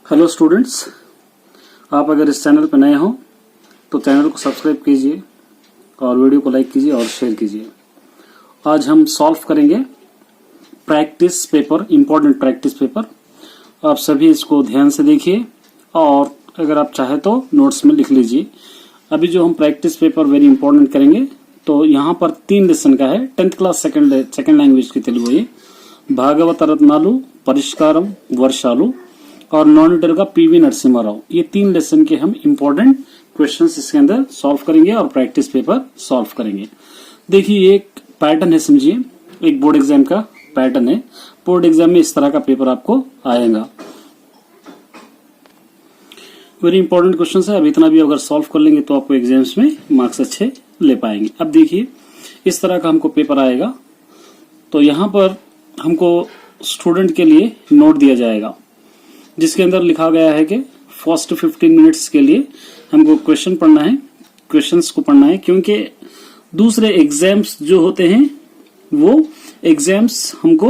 Hello students, आप अगर इस चैनल पर नए हो तो चैनल को सब्सक्राइब कीजिए और वीडियो को लाइक कीजिए और शेयर कीजिए। आज हम सॉल्व करेंगे practice paper, important practice paper. आप सभी इसको ध्यान से देखिए और अगर आप चाहे तो नोट्स में लिख लीजिए। अभी जो हम प्रैक्टिस पेपर वेरी इंपॉर्टेंट करेंगे तो यहाँ पर 3 लेसन का है। 10th क्लास सेकंड लैंग्वेज की तेलुगु ये भागवत रत्नालु, परिष्कारम, वर्षालु और नॉन रिटर का पीवी नरसिम्हा राव। ये 3 लेसन के हम इम्पोर्टेंट क्वेश्चंस इसके अंदर सॉल्व करेंगे और प्रैक्टिस पेपर सॉल्व करेंगे। देखिए एक पैटर्न है, समझिए एक बोर्ड एग्जाम का पैटर्न है। बोर्ड एग्जाम में इस तरह का पेपर आपको आएगा। वेरी इंपॉर्टेंट क्वेश्चन है। अब इतना भी अगर सॉल्व कर लेंगे तो आपको एग्जाम्स में मार्क्स अच्छे ले पाएंगे। अब देखिए इस तरह का हमको पेपर आएगा। तो यहाँ पर हमको स्टूडेंट के लिए नोट दिया जाएगा जिसके अंदर लिखा गया है कि फर्स्ट 15 मिनट्स के लिए हमको क्वेश्चन पढ़ना है, क्वेश्चंस को पढ़ना है, क्योंकि दूसरे एग्जाम्स जो होते हैं वो एग्जाम्स हमको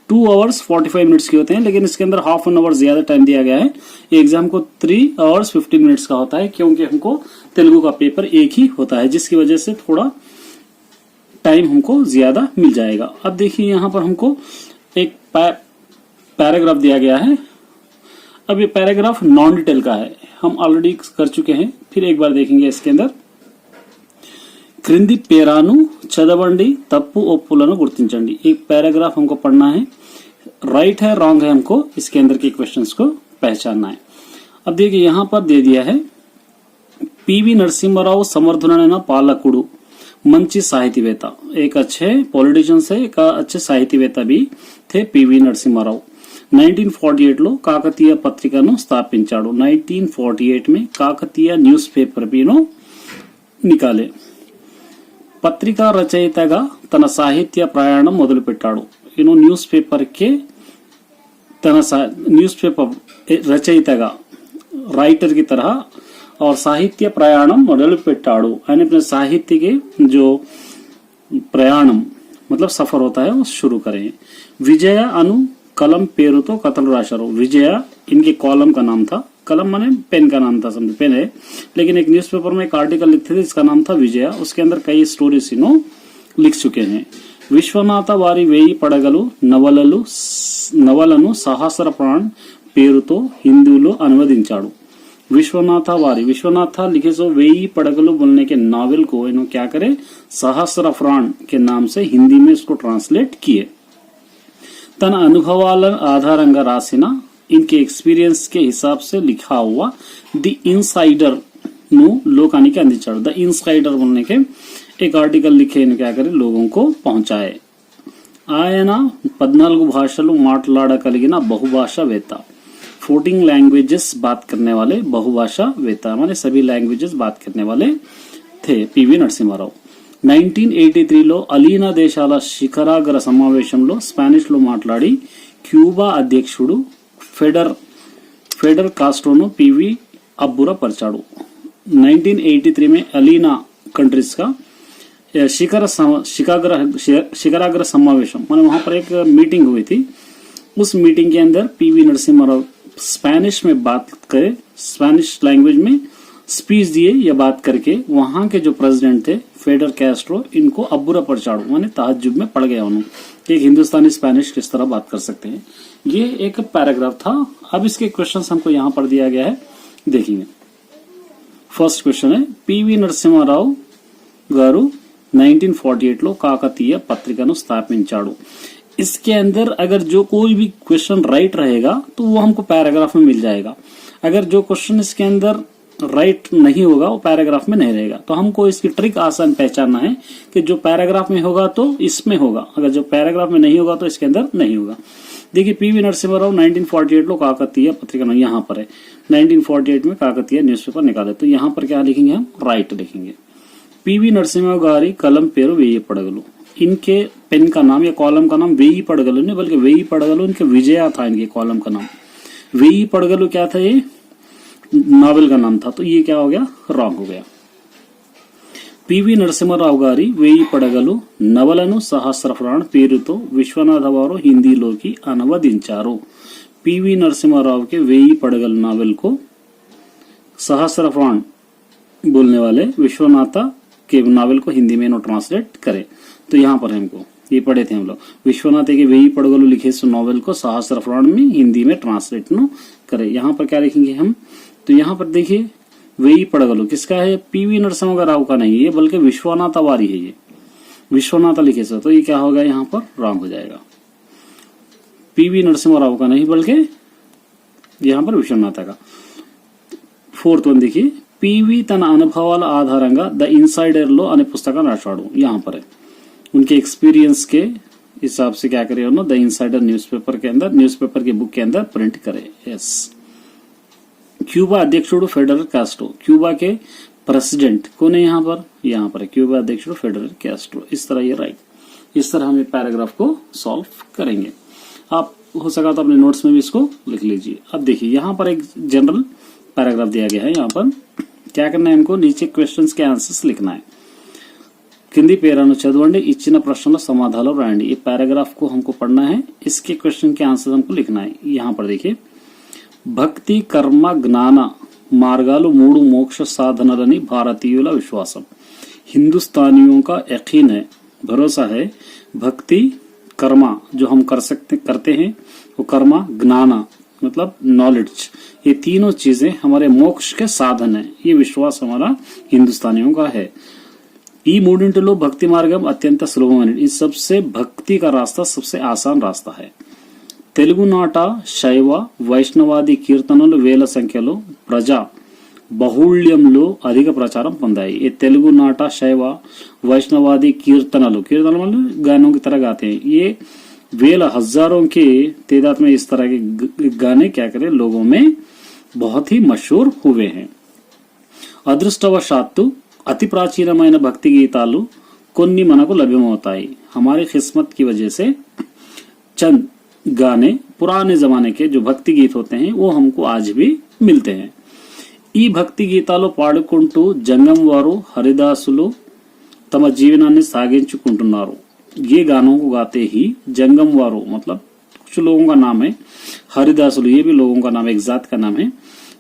2 hours 45 मिनट्स के होते हैं, लेकिन इसके अंदर हाफ एन आवर ज्यादा टाइम दिया गया है। ये एग्जाम को 3 hours 15 मिनट्स का होता है, क्योंकि हमको तेलुगु का पेपर एक ही होता है, जिसकी वजह से थोड़ा टाइम हमको ज्यादा मिल जाएगा। अब देखिए यहाँ पर हमको एक पैराग्राफ दिया गया है। अब ये पैराग्राफ नॉन डिटेल का है, हम ऑलरेडी कर चुके हैं, फिर एक बार देखेंगे इसके अंदर। क्रिंदी पेरानु चदवंडी तप्पु ओप्पुలను गुर्तिंचंडी। एक पैराग्राफ हमको पढ़ना है, राइट है रॉन्ग है, हमको इसके अंदर के क्वेश्चंस को पहचानना है। अब देखिए यहाँ पर दे दिया है पीवी नरसिम्हाराव समर्थुनैన पालकुडु मंची साहित्यवेत्ता। एक अच्छे पॉलिटिशियन से, एक अच्छे साहित्यवेत्ता भी थे पीवी नरसिम्हाराव। 1948 లో కాకతీయ పత్రికను స్థాపించాడు। 1948 में కాకతీయ న్యూస్ పేపర్ ను నికాలే। పత్రికా రచయితగా తన సాహిత్య ప్రయాణం మొదలుపెట్టాడు। ఈయన న్యూస్ పేపర్ के न्यूज पेपर रचयितगा राइटर की तरह और साहित्य प्रयाणम మొదలుపెట్టాడు। यानी अपने साहित्य के जो प्रयाणम मतलब सफर होता है वो शुरू करें। विजय अनु कलम पेरुतो कथन राशारो। विजय इनके कॉलम का नाम था, कलम माने पेन का नाम था, समझे पेन है, लेकिन एक न्यूज़पेपर में एक आर्टिकल लिखते थे इसका नाम था विजय। उसके अंदर कई स्टोरीज इन्हों लिख चुके हैं। विश्वनाथ वारी वेयी पड़गलु नवలను సహస్ర ప్రాణ్ పేరుతో హిందీలో అనువదించాడు। विश्वनाथ लिखे सो वेयी पड़गलु बोलने के नावल को इन्हों क्या करे, सहस्र प्राण के नाम से हिंदी में इसको ट्रांसलेट किए। तन अनुभवाल आधारंगा रासिना इनके एक्सपीरियंस के हिसाब से लिखा हुआ द इनसाइडर नु लोकानिकी अंदिंचाడు। द इनसाइडर बोलने के एक आर्टिकल लिखे इन क्या करे लोगों को पहुंचाए। ఆయన 14 భాషలు మాట్లాడగలిగిన బహుభాషావేత్త। 14 लैंग्वेजेस बात करने वाले बहुभाषावेत्ता, माने सभी लैंग्वेजेस बात करने वाले थे पीवी नरसिम्हाराव। 1983 లో అలీనా దేశాల శిఖరాగ్ర సమావేశంలో స్పానిష్ లో మాట్లాడి క్యూబా అధ్యక్షుడు ఫెడర్ కాస్ట్రోను पीवी అబ్బురపరిచాడు। 1983 में अलीना कंट्रीज का शिखराग्र समावेशम माने वहां पर एक मीटिंग हुई थी। उस मीटिंग के अंदर पीवी नरसिम्हाराव स्पेनिश में बात करे, स्पेनिश लैंग्वेज में स्पीच दिए या बात करके वहां के जो प्रेसिडेंट थे फेडर कैस्ट्रो इनको अब्बुरा परचाड़ू माने ताज्जुब में पड़ गया उन्होंने कि एक हिंदुस्तानी स्पेनिश किस तरह बात कर सकते हैं। ये एक पैराग्राफ था। अब इसके क्वेश्चंस हमको यहाँ पर दिया गया है, देखिए। फर्स्ट क्वेश्चन है पीवी नरसिम्हाराव गारू 1948 లో కాకతీయ పత్రికను స్థాపించాడు। इसके अंदर अगर जो कोई भी क्वेश्चन राइट रहेगा तो वो हमको पैराग्राफ में मिल जाएगा। अगर जो क्वेश्चन इसके अंदर राइट नहीं होगा वो पैराग्राफ में नहीं रहेगा। तो हमको इसकी ट्रिक आसान पहचानना है कि जो पैराग्राफ में होगा तो इसमें होगा, अगर जो पैराग्राफ में नहीं होगा तो इसके अंदर नहीं होगा। देखिए पीवी नरसिम्हाराव 1948 లో కాకతీయ పత్రిక, यहाँ पर है 1948 में काकतीय न्यूज़पेपर निकाले, तो यहाँ पर क्या लिखेंगे हम, राइट लिखेंगे। पीवी नरसिम्हा गारी कलम पेरू वेयी पड़गलु। इनके पेन का नाम या कॉलम का नाम वेयी पड़गलु नहीं बल्कि वेयी पड़गलु इनके विजया था। इनके कॉलम का नाम वेयी पड़गलु क्या था, ये नावल का नाम था, तो ये क्या हो गया, रॉन्ग हो गया। पीवी नरसिम्हाराव गारी वेयी पड़गलु నవలను సహస్ర ప్రాణ్ పేరుతో విశ్వనాథ వారు హిందీలోకి అనువదించారు। पीवी नरसिम्हा के वेई पड़गल नावल को सहस्रफाण बोलने वाले विश्वनाथा के नावल को हिंदी में ट्रांसलेट करें। तो यहाँ पर हमको ये पढ़े थे हम लोग, विश्वनाथ के वेई पड़गलु लिखे सो नॉवेल को सहस्रफाण में हिंदी में ट्रांसलेट नो करें। यहाँ पर क्या लिखेंगे हम, तो यहाँ पर देखिए वेई पड़गलु किसका है, पीवी नरसिम्हा राव का नहीं है बल्कि विश्वनाथ वारी है, ये विश्वनाथ लिखे सो, तो ये क्या होगा यहाँ पर रॉन्ग हो जाएगा, पीवी नरसिम्हा राव का नहीं बल्कि यहाँ पर विश्वनाथ का। फोर्थ वन देखिए, पीवी तन అనుభవాల ఆధారంగా द इनसाइडर लो అనే పుస్తకాన్ని రాశాడు। यहाँ पर है उनके एक्सपीरियंस के हिसाब से क्या करे उन्होंने द इनसाइडर न्यूज़पेपर के अंदर, न्यूज़पेपर की बुक के अंदर प्रिंट करे। यस। क्यूबा अध्यक्षुడు फेडरल कास्ट्रो, क्यूबा के प्रेसिडेंट कौन है यहाँ पर है क्यूबा अध्यक्षुడు फेडरल कास्ट्रो। इस तरह ये राइट, इस तरह हम ये पैराग्राफ को सॉल्व करेंगे। आप हो सका तो अपने नोट्स में भी इसको लिख लीजिए। अब देखिए यहाँ पर एक जनरल पैराग्राफ दिया गया है, यहाँ पर क्या करना है हमको, नीचे क्वेश्चंस के आंसर्स लिखना है। కింది పేరాను చదవండి, ఇచ్చిన ప్రశ్నల సమాధానాలు రాయండి। ये पैराग्राफ को हमको पढ़ना है, इसके क्वेश्चन के आंसर हमको लिखना है। यहाँ पर देखिए, భక్తి కర్మ జ్ఞాన మార్గాలు మూడు మోక్ష సాధనలని భారతీయుల విశ్వాసం। हिंदुस्तानियों का यकीन है, भरोसा है, भक्ति कर्मा जो हम करते हैं वो कर्मा, ज्ञाना मतलब नॉलेज, ये तीनों चीजें हमारे मोक्ष के साधन है, ये विश्वास हमारा हिंदुस्तानियों का है। ఈ మూడింటిలో భక్తి మార్గం అత్యంత సులభమైనది, ఈ सबसे భక్తి का रास्ता सबसे आसान रास्ता है। తెలుగునాట శైవ వైష్ణవాది కీర్తనలు వేల సంఖ్యలో ప్రజా బహుళ్యంలో అధిక ప్రచారం పొందాయి। ये తెలుగునాట శైవ वैष्णवादी कीर्तनలు मतलब गानों की तरह गाते हैं, ये वेल हजारों के तादाद में इस तरह के गाने क्या करें लोगों में बहुत ही मशहूर हुए हैं। అదృష్టవశాత్తు अति प्राचीनమైన భక్తి గీతాలు కొన్ని మనకు లభ్యమవుతాయి। हमारी किस्मत की वजह से चंद गाने पुराने जमाने के जो भक्ति गीत होते हैं वो हमको आज भी मिलते हैं। ఈ భక్తి గీతాలు పాడుకుంటూ జంగం వారు హరిదాసులు తమ జీవనాన్ని సాగించుకుంటున్నారు। ये गानों को गाते ही जंगम वारो मतलब कुछ लोगों का नाम है, हरिदासुल ये भी लोगों का नाम है, एक जात का नाम है,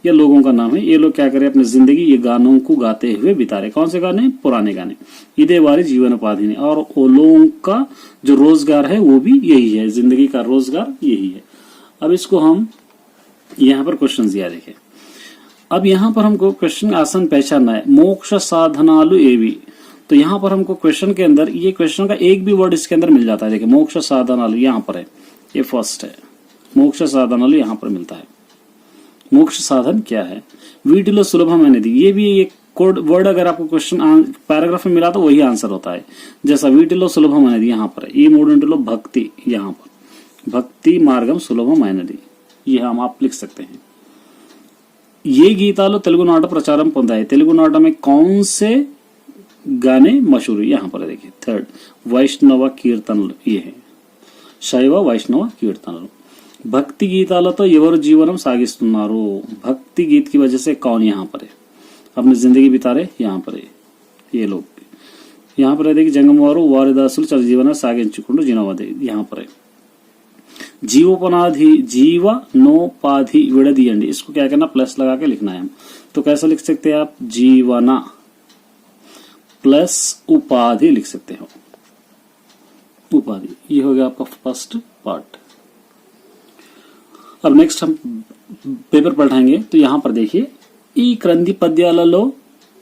ये लोगों का नाम है। ये लोग क्या करें अपनी जिंदगी ये गानों को गाते हुए बिता रहे। कौन से गाने, पुराने गाने। इदे वारी जीवन उपाधि ने, और वो लोगों का जो रोजगार है वो भी यही है, जिंदगी का रोजगार यही है। अब इसको हम यहाँ पर क्वेश्चन दिया देखें। अब यहाँ पर हमको क्वेश्चन आसान पहचानना है, मोक्ष साधनालु एवी। तो यहाँ पर हमको क्वेश्चन के अंदर ये क्वेश्चन का एक भी वर्ड इसके अंदर मिल जाता है। देखिए मोक्ष साधनालु यहाँ पर है, ये फर्स्ट है, मोक्ष साधनालु यहाँ पर मिलता है। मोक्ष साधन क्या है, वीटिलो सुलभమైనది, ये भी एक कोड वर्ड अगर आपको क्वेश्चन पैराग्राफ में मिला तो वही आंसर होता है। जैसा वीटिलो सुलभమైనది यहाँ पर है, ये मूడింటిలో भक्ति, यहाँ पर भक्ति मार्गम सुलभమైనది, ये हम आप लिख सकते हैं। ये गीतालो तेलुगुनाट प्रचारम పొందాయి। तेलुगुनाट में कौन से गाने मशहूर, यहाँ पर देखिए। थर्ड वैष्णव कीर्तनలు, ये है శైవ వైష్ణవ కీర్తనలు। भक्ति गीतालతో ఎవరు జీవనం సాగిస్తున్నారు, भक्ति गीत की वजह से कौन यहाँ पर है अपनी जिंदगी बिता रहे, यहाँ पर है ये लोग। यहाँ पर देखिए जंगम वाరు వారిదాసులు చల జీవన సాగించుకుంటూ జీవనోపాధి, यहाँ पर है। जीवनोपाधि विड़दियंडी, इसको क्या करना, प्लस लगा के लिखना है हम। तो कैसे लिख सकते हैं आप, जीवना प्लस उपाधि लिख सकते हो, उपाधि। ये हो गया आपका फर्स्ट पार्ट। अब नेक्स्ट हम पेपर पढ़ाएंगे। तो यहाँ पर देखिए, ఈ క్రింది పద్యాలలో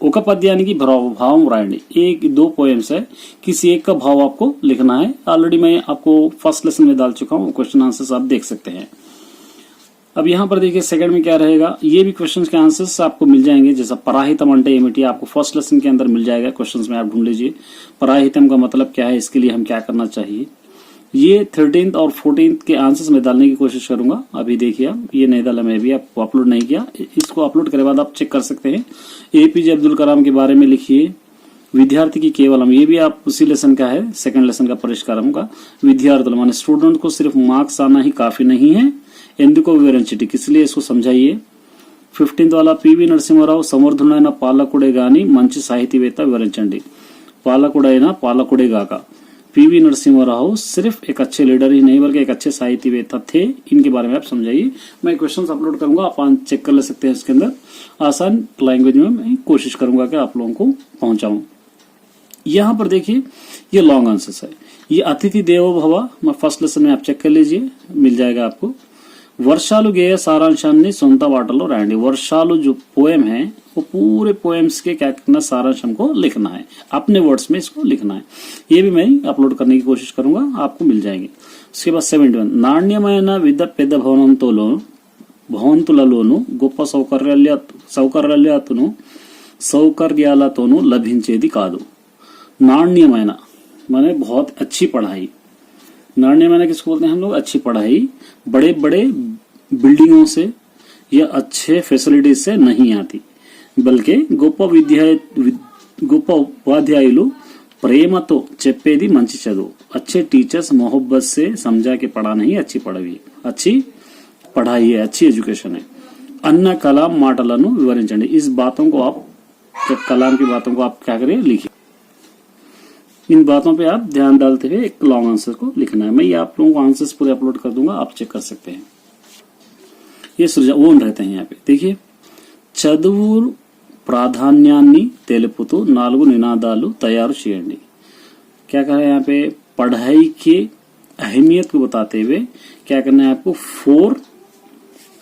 ఒక పద్యానికి भाव रायंडी, एक दो पोएम्स है, किसी एक का भाव आपको लिखना है। ऑलरेडी मैं आपको फर्स्ट लेसन में डाल चुका हूँ, क्वेश्चन आंसर्स आप देख सकते हैं। अब यहाँ पर देखिए सेकंड में क्या रहेगा, ये भी क्वेश्चंस के आंसर्स आपको मिल जाएंगे। जैसा पराहितम अंटे एमिटी आपको फर्स्ट लेसन के अंदर मिल जाएगा, क्वेश्चंस में आप ढूंढ लीजिए पराहितम का मतलब क्या है, इसके लिए हम क्या करना चाहिए। ये 13th और 14th के आंसर्स में डालने की कोशिश करूंगा। अभी देखिए आप, ये नहीं डाला मैं भी, आपको अपलोड नहीं किया, इसको अपलोड करने बाद आप चेक कर सकते हैं। एपीजे अब्दुल कलाम के बारे में लिखिए, विद्यार्थी की केवलम, ये भी आप उसी लेसन का है, सेकंड लेसन का परिष्कारम का। विद्यार्थी माने स्टूडेंट को सिर्फ मार्क्स आना ही काफी नहीं है, ఎందుకో వివరించండి, इसलिए इसको समझाइए। 15th वाला పివి నరసింహారావు సమర్థుడైన పాలకుడే గాని మంచి సాహితీవేత్త, వివరించండి। పాలకుడైన పాలకుడే గాక, पीवी नरसिम्हा राव सिर्फ एक अच्छे लीडर ही नहीं बल्कि एक अच्छे साहित्यवेत्ता थे, इनके बारे में आप समझाइए। मैं क्वेश्चन अपलोड करूंगा, आप चेक कर ले सकते हैं। इसके अंदर आसान लैंग्वेज में मैं कोशिश करूंगा कि आप लोगों को पहुंचाऊं। यहां पर देखिए ये लॉन्ग आंसर्स है। ये अतिथि देवो भव, मैं फर्स्ट लेसन में आप चेक कर लीजिए, मिल जाएगा आपको। वर्षालु गेय सारांशाన్ని సొంత वाटलो रायंडी। वर्षालु जो पोएम है वो पूरे पोएम्स के क्या करना, सारांश हमको लिखना है, अपने वर्ड्स में इसको लिखना है। ये भी मैं अपलोड करने की कोशिश करूंगा, आपको मिल जाएंगे। उसके बाद 71 నాణ్యమైన విద్య పెద్ద భవంతులలోను గొప్ప సౌకర్యాలతోనూ లభించేది కాదు। नाण्यమైన माने बहुत अच्छी पढ़ाई, नाण्यమైన किसको बोलते हैं हम लोग, अच्छी पढ़ाई बड़े बड़े बिल्डिंगों से या अच्छे फैसिलिटीज से नहीं आती, बल्कि గొప్ప ఉపాధ్యాయులు ప్రేమతో చెప్పేది మంచి చదువు। अच्छे टीचर्स मोहब्बत से समझा के पढ़ा नहीं, अच्छी पढ़ाई है, अच्छी एजुकेशन है। అన్న కలాం మాటలను వివరించండి। इस बातों को आप, कलाम की बातों को आप क्या करें, लिखिए। इन बातों पे आप ध्यान डालते हुए एक लॉन्ग आंसर को लिखना है। मैं ये आप लोगों को आंसर्स पूरे अपलोड कर दूंगा, आप चेक कर सकते हैं। ये ओन रहते हैं यहाँ पे। देखिए, చదువు ప్రాధాన్యాన్ని తెలుపుతూ 4 నినాదాలు తయారు చేయండి। क्या कह रहे हैं यहाँ पे, पढ़ाई के अहमियत को बताते हुए क्या करना है आपको, 4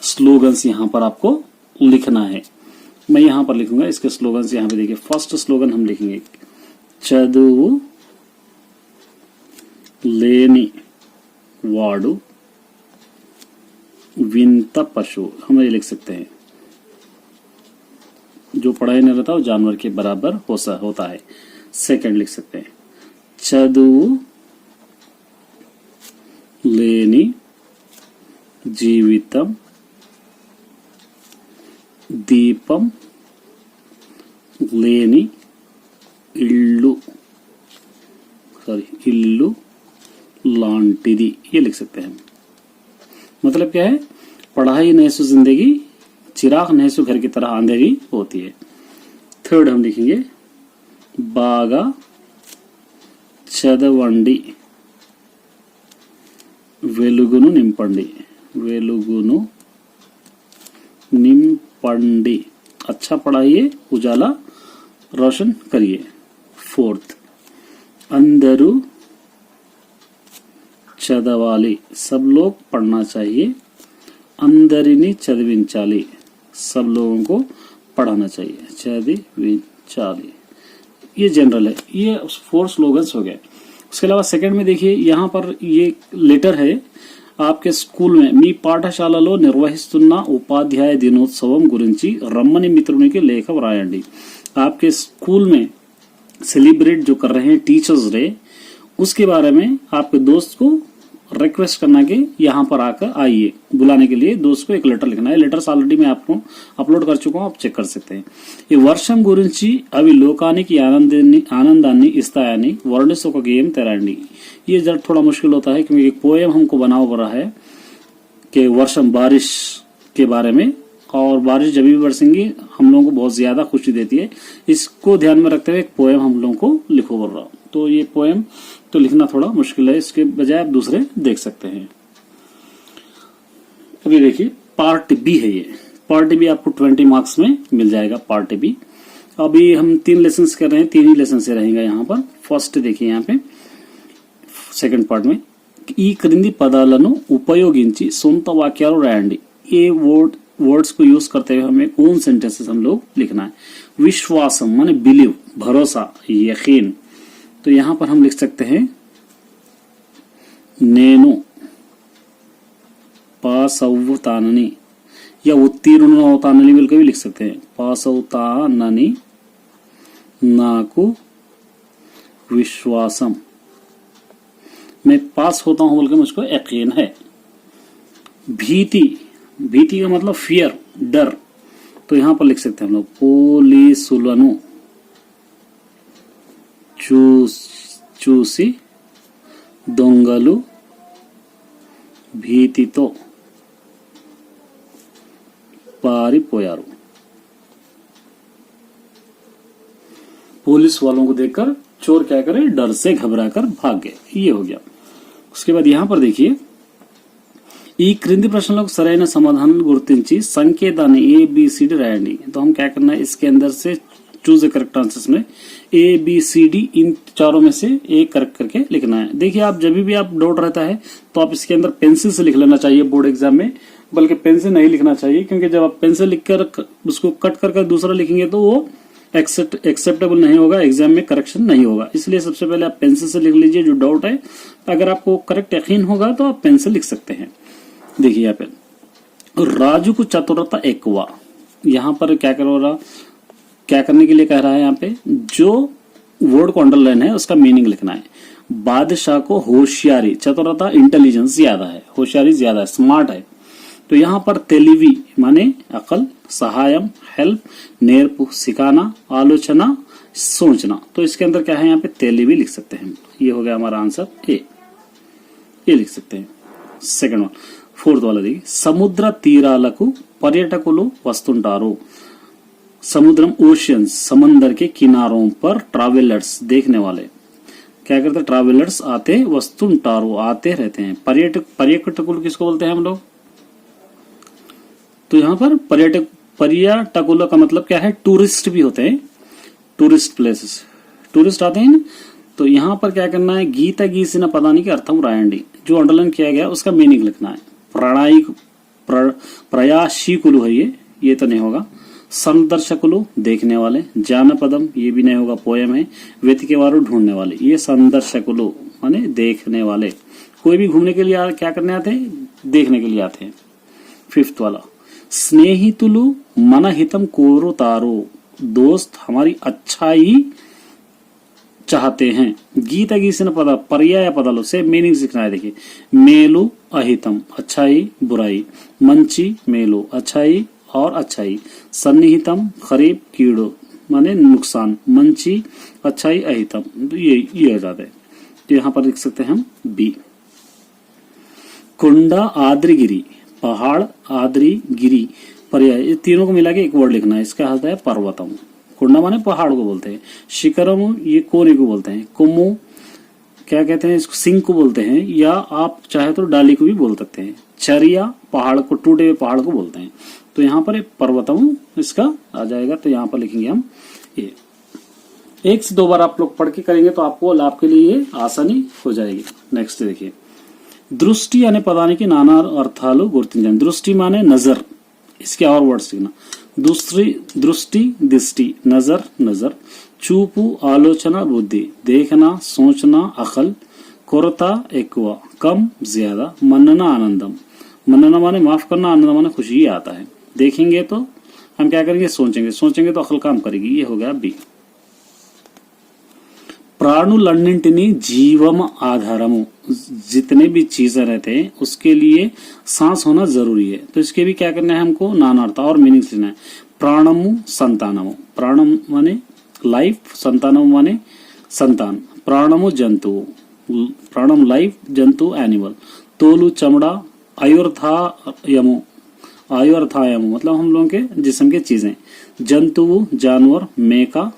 स्लोगन्स यहाँ पर आपको लिखना है। मैं यहाँ पर लिखूंगा इसके स्लोगन्स। यहाँ पे देखिए, फर्स्ट स्लोगन हम लिखेंगे, చదువు लेनी वाडू विंत पशु। हम ये लिख सकते हैं, जो पढ़ाई नहीं रहता वो जानवर के बराबर होता है। सेकंड लिख सकते हैं, చదువు लेनी जीवितम दीपम लेनी इल्लू लांटिदी। ये लिख सकते हैं। मतलब क्या है, पढ़ाई नहीं सो जिंदगी, चिराग नहीं सो घर की तरह अंधेरी होती है। थर्ड हम लिखेंगे, बागा చదవండి వెలుగును నింపండి। अच्छा पढ़ाइए, उजाला रोशन करिए। फोर्थ, अंदरू చదవాలి, सब लोग पढ़ना चाहिए। अंदरिनी చదివించాలి, सब लोगों को पढ़ाना चाहिए। చదివించాలి, ये जनरल है। ये 4 स्लोगन्स हो गए। उसके अलावा सेकंड में देखिए, यहाँ पर ये लेटर है आपके स्कूल में, మీ పాఠశాలలో నిర్వహిస్తున్న ఉపాధ్యాయ దినోత్సవం గురించి రమ్మని మిత్రునికి లేఖ వ్రాయండి। आपके स्कूल में सेलिब्रेट जो कर रहे हैं टीचर्स डे, उसके बारे में आपके दोस्त को रिक्वेस्ट करना कि यहाँ पर आकर आइए, बुलाने के लिए दोस्त को एक लेटर लिखना है। लेटर्स ऑलरेडी मैं आपको अपलोड कर चुका हूँ, आप चेक कर सकते हैं। ये వర్షం గురించి అవి లోకానికి आनंदाన్ని ఇస్తాయని वर्णिस ఒక गेम తెరండి। ये जरा थोड़ा मुश्किल होता है क्योंकि एक पोएम हमको बनाना पड़ा है कि वर्षम बारिश के बारे में, और बारिश जब भी बरसेंगी हम लोगों को बहुत ज्यादा खुशी देती है। इसको ध्यान में रखते हुए एक पोएम हम लोगों को लिखो बोल रहा हूँ। तो ये पोएम तो लिखना थोड़ा मुश्किल है, इसके बजाय आप दूसरे देख सकते हैं। अभी देखिए, पार्ट बी है। ये पार्ट बी आपको 20 मार्क्स में मिल जाएगा। पार्ट बी अभी हम 3 लेसन कर रहे हैं, 3 ही लेसन से रहेंगे यहाँ पर। फर्स्ट देखिए, यहाँ पे सेकंड पार्ट में ఈ క్రింది పదాలను ఉపయోగించి సొంత వాక్యాలు రాయండి। ये वर्ड्स को यूज करते हुए हमें कौन सेंटेंसेस हम लोग लिखना है। विश्वासम माने बिलीव, भरोसा, यकीन। तो यहां पर हम लिख सकते हैं, నేను पास అవుతానని या उत्तीर्ण అవుతానని मिलकर भी लिख सकते हैं। पास అవుతానని నాకు विश्वासम, मैं पास होता हूं बोलकर मुझको यकीन है। भीति का मतलब फियर, डर। तो यहां पर लिख सकते हैं हम लोग, పోలీసులను చూసి దొంగలు భీతితో पारिपोयारू। पुलिस वालों को देखकर चोर क्या करे, डर से घबरा कर भाग गए। ये हो गया। उसके बाद यहां पर देखिए, ఈ క్రింది ప్రశ్నలకు సరైన समाधान గుర్తించి संकेताన్ని ABCD राయండి। तो हम क्या करना है, इसके अंदर से चूज द करेक्ट आंसर्स में ABCD इन चारों में से एक करेक्ट करके लिखना है। देखिए आप जब भी आप डाउट रहता है तो आप इसके अंदर पेंसिल से लिख लेना चाहिए बोर्ड एग्जाम में, बल्कि पेन से नहीं लिखना चाहिए, क्योंकि जब आप पेन से लिखकर उसको कट कर दूसरा लिखेंगे तो वो एक्सेप्टेबल नहीं होगा, एग्जाम में करेक्शन नहीं होगा। इसलिए सबसे पहले आप पेंसिल से लिख लीजिए जो डाउट है। अगर आपको करेक्ट यकीन होगा तो आप पेन से लिख सकते हैं। देखिए यहाँ पे राजू को चतुरता एक हुआ। यहाँ पर क्या करने के लिए कह रहा है, यहाँ पे जो वर्ड को अंडरलाइन है उसका मीनिंग लिखना है। बादशाह को होशियारी, चतुरता इंटेलिजेंस ज्यादा है, होशियारी ज्यादा है, स्मार्ट है। तो यहाँ पर तेलिवी माने अकल, सहायम हेल्प, नेर्पु सिखाना, आलोचना सोचना। तो इसके अंदर क्या है, यहाँ पे तेलिवी लिख सकते हैं। ये हो गया हमारा आंसर ए, ये लिख सकते हैं। सेकंड वन, फोर्थ वाला देखिए, समुद्र తీరాలకు पर्यटकुలు వస్తుంటారు। समुद्रम ओशियंस, समंदर के किनारों पर ट्रैवलर्स देखने वाले क्या करते हैं, ट्रैवलर्स आते वस्तुंटारो आते रहते हैं। पर्यटकुल किसको बोलते हैं हम लोग, तो यहाँ पर पर्यटकुल का मतलब क्या है, टूरिस्ट भी होते हैं, टूरिस्ट प्लेसेस, टूरिस्ट आते हैं ना। तो यहाँ पर क्या करना है, गीता गीसिन पदानी के अर्थम रायंडी, जो अंडरलाइन किया गया उसका मीनिंग लिखना है। प्रयाशीकुलु है ये तो नहीं होगा। संदर्शकुलु देखने वाले, जानपदम ये भी नहीं होगा, पोयम है। वेतिकेवारू ढूंढने वाले, ये संदर्शकुलु माने देखने वाले। कोई भी घूमने के लिए क्या करने आते हैं, देखने के लिए आते हैं। फिफ्थ वाला, स्नेहितुलु मनहितम कोरुतारो, दोस्त हमारी अच्छाई चाहते हैं। गीता गीसिन पद पर्याय पदालों से मीनिंग सीखना है। देखिए, मेलु अहितम अच्छाई बुराई, मंची मेलु अच्छाई और अच्छाई, सन्निहितम खरीब कीड़ो माने नुकसान, मंची अच्छाई अहितम, तो ये हो जाता है। तो यहाँ पर लिख सकते हैं हम बी। कुंडा आद्रिगिरी, पहाड़ आद्री गिरी पर्याय, ये तीनों को मिला के एक वर्ड लिखना है। इसका अर्थ है पर्वतम। कुंडा माने पहाड़ को बोलते हैं, शिखरम ये कोने को बोलते हैं, कुमु क्या कहते हैं, इसको सिंह को बोलते हैं, या आप चाहे तो डाली को भी बोल सकते हैं। चरिया पहाड़ को, टूटे हुए पहाड़ को बोलते हैं। तो यहाँ पर पर्वतम इसका आ जाएगा। तो यहाँ पर लिखेंगे हम ये। एक से दो बार आप लोग पढ़ के करेंगे तो आपको आपके लिए ये आसानी हो जाएगी। नेक्स्ट देखिए, दृष्टि अने पदानिकी नाना अर्थालु गुर्तिंचंడి। दृष्टि माने नजर, इसके और वर्ड्स लिखना। दृष्टि दिष्टि, नजर नजर, चूपु आलोचना बुद्धि, देखना सोचना अकल, कोरता ఎక్కువ, कम ज्यादा, मनना आनंदम। मनना माने माफ करना, आनंद माने खुशी आता है। देखेंगे तो हम क्या करेंगे, सोचेंगे तो अकल काम करेगी। ये हो गया बी। प्राणुलन्निंटिनी जीवम आधारमु, जितने भी चीजें रहते हैं उसके लिए सांस होना जरूरी है। तो इसके भी क्या करना है, हमको नानार्थ और मीनिंग लेना है। प्राणमु संतानमु, प्राणम माने लाइफ, संतानमु माने संतान। प्राणमु जंतु, प्राणम लाइफ, जंतु एनिमल। तोलु चमड़ा, आयुर्थायमु मतलब हम लोगों के जिस्म के चीजें। जंतु जानवर, मेका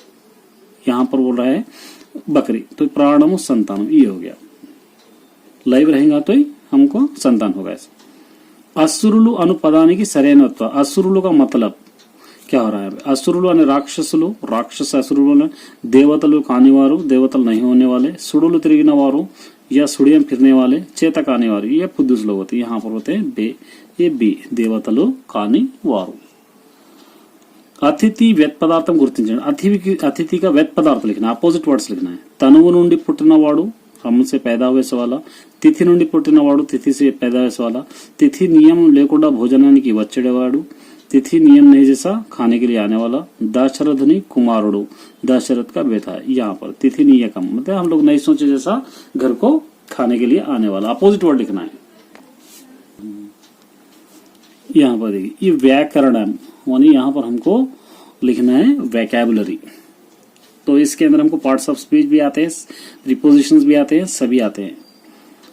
यहाँ पर बोल रहा है बकरी। तो प्राणमु संतानम ये हो गया। लाइव रहेगा तो ही हमको संतान होगा। ऐसे असुरुलु अनु पदानिकी సరైనత్వ, असुरुलु का मतलब क्या हो रहा है, असुरुलु अने राक्षसुलु, राक्षस असुरुलु ने देवतलु कानिवारू, देवतल नहीं होने वाले। सुडुलु तिरिगिన वारू या सुड़ियम फिरने वाले। चेता काने वारू ये पुद्दुस लोग होते हैं। यहाँ पर होते हैं बे, ये बी देवतलु कानी वारू। अतिथि व्यत पदार्थम गुर्तिंचండి। अतिथि का व्यत पदार्थ लिखना, अपोजिट वर्ड्स लिखना है। तनुవు నుండి పుట్టినవాడు, हमसे पैदा हुए वाला। तिथि నుండి పుట్టినవాడు, तिथि से पैदा हुए वाला। तिथि नियम लेకుండా భోజనానికి వచ్చేవాడు। तिथि नियम नहीं जैसा खाने के लिए आने वाला। दशरथनी कुमारुడు, दशरथ का बेटा है। यहाँ पर तिथि नियकम मतलब हम लोग नहीं सोचे जैसा घर को खाने के लिए आने वाला, अपोजिट वर्ड लिखना है। यहाँ पर देखिए, ये व्याकरण यानी यहाँ पर हमको लिखना है वैकेबुलरी। तो इसके अंदर हमको पार्ट्स ऑफ स्पीच भी आते हैं, प्रीपोजिशंस भी आते हैं, सभी आते हैं।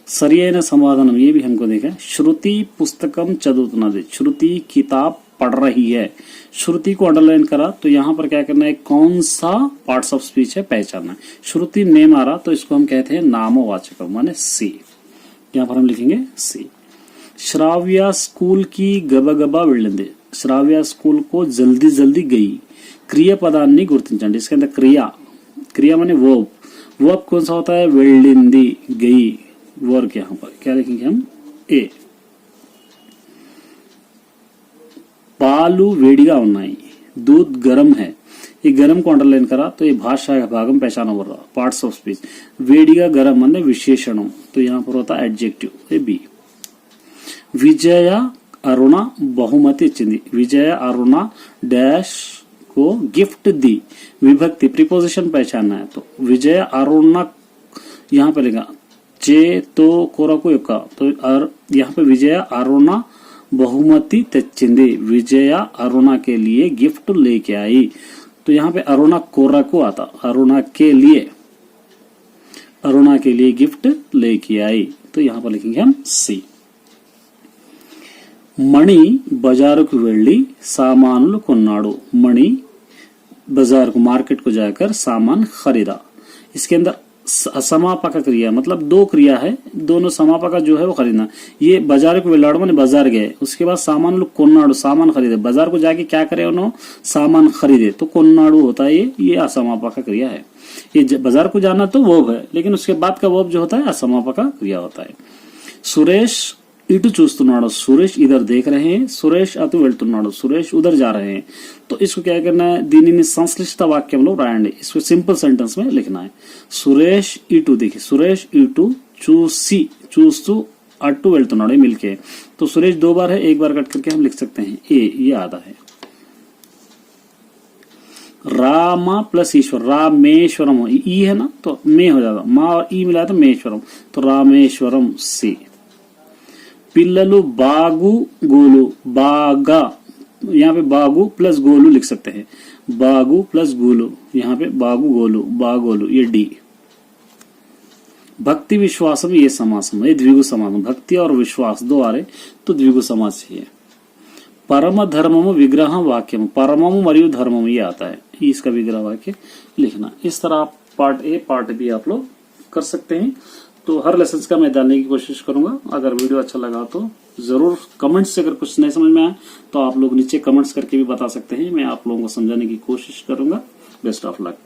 सरियैन समाधानम ये भी हमको देखा। श्रुति पुस्तकम चदुतुन्नदि, श्रुति किताब पढ़ रही है। श्रुति को अंडरलाइन करा तो यहाँ पर क्या करना है, कौन सा पार्ट्स ऑफ स्पीच है पहचानना है। श्रुति नेम आ रहा तो इसको हम कहते हैं नामवाचक माने सी। यहाँ पर हम लिखेंगे सी। श्राव्या स्कूल की गबगबा వెళ్ళింది। श्राव्या स्कूल को जल्दी जल्दी गई। क्रियापदाన్ని గుర్తించండి। इसके अंदर क्रिया माने वर्ब कौन सा होता है, వెళ్ళింది गई वर्ब। यहाँ पर क्या लिखेंगे हम, ए। పాలు వేడిగా ఉన్నాయి, दूध गरम है। ये गरम को अंडरलाइन करा तो ये भाषा का भागम पहचाना हो रहा, पार्ट्स ऑफ स्पीच। वेडिगा गरम माने विशेषणों, तो यहाँ पर होता है एडजेक्टिव, ये बी। विजय अरुण बहुमति इच्छिंदी। विजय अरुण डैश को गिफ्ट दी। विभक्ति प्रीपोजिशन पहचानना है तो विजय अरुण यहाँ पे लिखा चे तो कोरको युक्का, तो यहाँ पे विजय अरुण बहुमति तेच्चिंदी। विजय अरुणा के लिए गिफ्ट लेके आई, तो यहाँ पे अरुणा कोरको आता, अरुणा के लिए गिफ्ट लेके आई, तो यहाँ पर लिखेंगे हम सी। मणि बाजार को वेल्ली सामानुलु कोन्नाडु। मणि बाजार को मार्केट को जाकर सामान खरीदा। इसके अंदर समापक क्रिया मतलब दो क्रिया है, दोनों समापक जो है वो खरीदना। ये बाजार को वेल्लाडु माने बाजार गए, उसके बाद सामानुलु कोन्नाडु सामान खरीदे। बाजार को जाके क्या करे उन्होंने, सामान खरीदे, तो कोन्नाडु होता है ये असमापक क्रिया है। ये बाजार को जाना तो वर्ब है, लेकिन उसके बाद का वर्ब जो होता है असमापक क्रिया होता है। सुरेश इटू చూస్తున్నాడు, सुरेश इधर देख रहे हैं। सुरेश अतु వెళ్తున్నాడు, सुरेश उधर जा रहे हैं। तो इसको क्या करना है, దీనిని సంశ్లిష్ట వాక్యంలో రాయండి। इसको सिंपल सेंटेंस में लिखना है। सुरेश इटू, देखिए सुरेश इटू చూస్తూ अटू వెళ్తున్నాడు मिलके, तो सुरेश दो बार है, एक बार कट करके हम लिख सकते हैं ए, ये आधा है। राम प्लस ईश्वर, रामेश्वरम, ई है ना तो मे हो जाता, माँ और ई मिलाया तो मेश्वरम, तो रामेश्वरम सी। पिल्ललु बागु गोलू, बागा, यहाँ पे बागु प्लस गोलू लिख सकते हैं, बागु प्लस गोलू, यहाँ पे बागु गोलू, बागोलू, ये डी। भक्ति विश्वासम, ये समासम, ये द्विगु समासम। भक्ति और विश्वास दो आ रहे तो द्विगु समास चाहिए। परम धर्मम विग्रह वाक्यम, परमम मरियु धर्मम, ये आता है, इसका विग्रह वाक्य लिखना। इस तरह आप पार्ट ए पार्ट बी आप लोग कर सकते हैं। तो हर लेसन का मैं डालने की कोशिश करूंगा। अगर वीडियो अच्छा लगा तो जरूर कमेंट्स से, अगर कुछ नहीं समझ में आया तो आप लोग नीचे कमेंट्स करके भी बता सकते हैं, मैं आप लोगों को समझाने की कोशिश करूंगा। Best of luck.